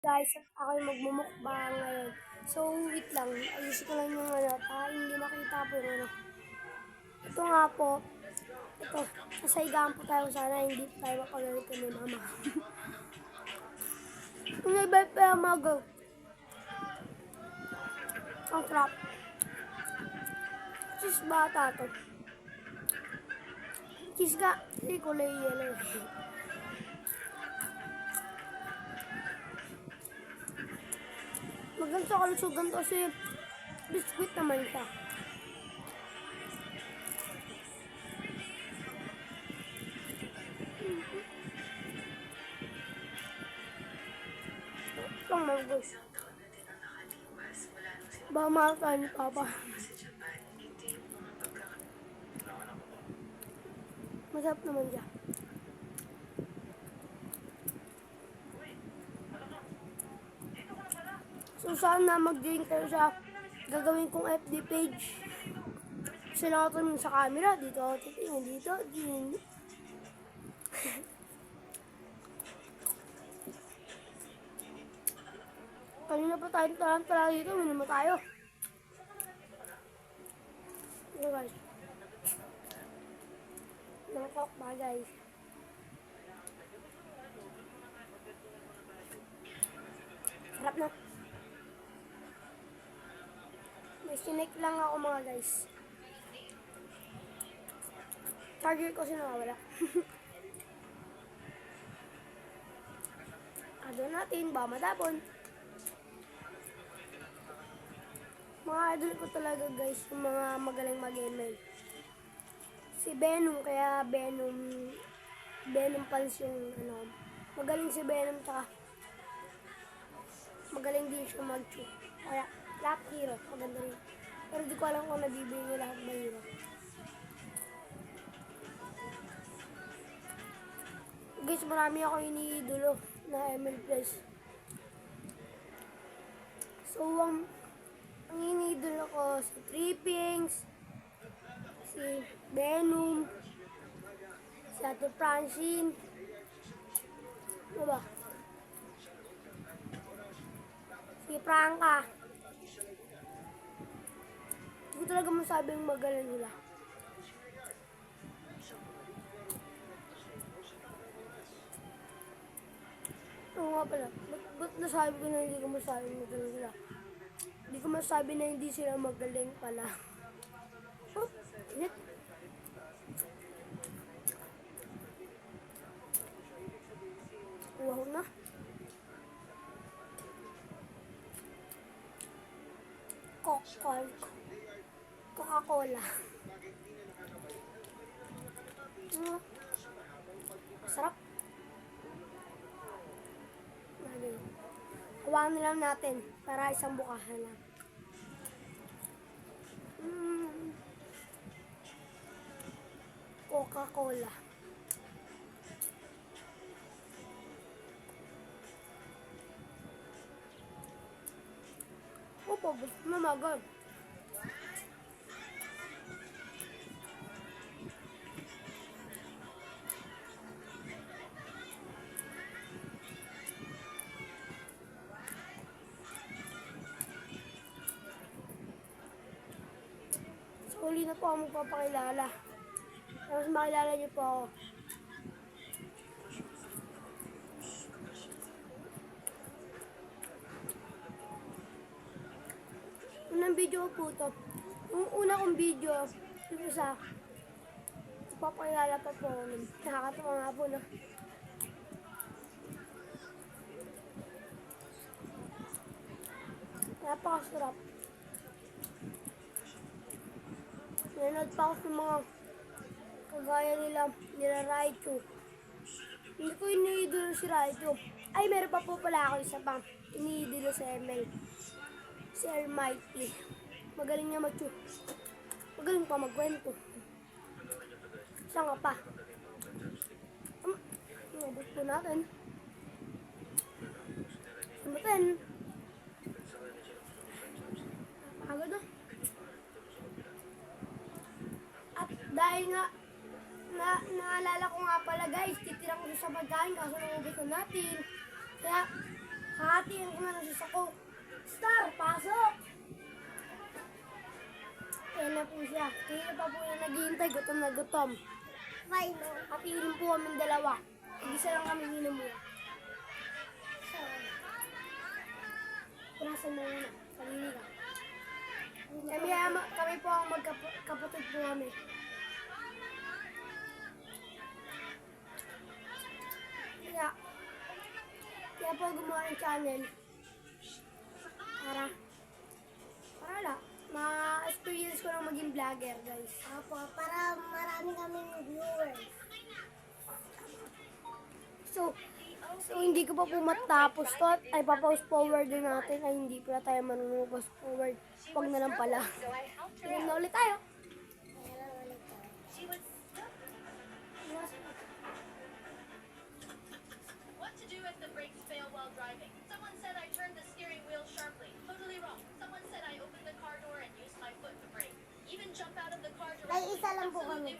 Guys, at ako'y magmumukbang ngayon. So, wait lang. Ayusin ko lang yung hindi makita po yung Ito nga po. Ito, kasaigaan po tayo sana. Hindi po tayo mapagalitan ni mama. Yung iba pa yung mga ang crap. Cheese bata to. Cheese ka. Hindi kulay yellow. Maganda sa kalusugan to kasi biskuit naman siya. Itong mango. Baka mahal tayo ni Papa. Masarap naman siya. So, sana mag-join kayo sa gagawin kong FB page. Sila ako tumingin sa camera. Dito ako titingin. Dito. Din. Kanina pa tayo tarantala dito. Minum tayo. Ito guys. Nangkok ba guys? Harap na. May sinek lang ako mga guys. Charger ko sinawala. Ado natin ba matapon? Mga idol ko talaga guys, yung mga magaling mag-ML. Si Venom, kaya Venom pals yung magaling si Venom tsaka magaling din siya mag-chew. Kaya lahat hero, maganda rin. Pero di ko alam kung nabibili niya lahat ba hero. Guys, marami ako iniidolo na ML Plus. So, ang iniidolo ko si Trippings, si Venom, si Ate Francine, ano ba? Si Franca. Hindi ko talaga masabing magaling nila. Oo nga pala. Ba't nasabi ko na hindi ko masabing magaling sila? Hindi ko masabi na hindi sila magaling pala. Oh, hit. Wow na. Coca-Cola. Sarap. Hawakan na lang natin para isang bukahan lang. Coca-Cola. Opo, gusto na magod. Uli na po ako magpapakilala. Tapos makilala niyo po ako. Unang video ko po ito. Yung una kong video, ito sa papakilala pa po ako. Nakakatawa nga po na. Napakasarap. Nanood pa ako sa mga kagaya nila Raichu. Hindi ko iniidolo si Raichu. Ay, meron pa po pala ako isa pang iniidolo sa ML. Si Almighty. Magaling niya mag-chew. Magaling pa magkwento. Siya nga pa. Inabot po natin. Samutin. Pagod na. Dahil nga, naalala ko nga pala guys, titirang ko sa pagkain kaso naubos na natin. Kaya, hati nga nasus ako. Star, pasok! Ayan na po siya. Kaya pa po yung naghihintay, gutom na gutom. Fine, no? At iinom po kami dalawa. Isa lang kami inom mo. Punasan mo muna. Sarili ka. Kami po ang magkapatid po kami. Kaya po gumawa ng channel. Para ma-experience ko lang maging vlogger, guys. Opo, para marami kaming viewers. So hindi ko pa po matapos to. Ay, papost forward din natin. Ay, hindi pala tayo marunong post forward. Huwag na lang pala. Tingnan na ulit tayo. What to do if the brakes fail while driving? Someone said I turned the steering wheel sharply. Totally wrong. Someone said I opened the car door and used my foot to brake. Even jump out of the car May directly. isa lang po kami.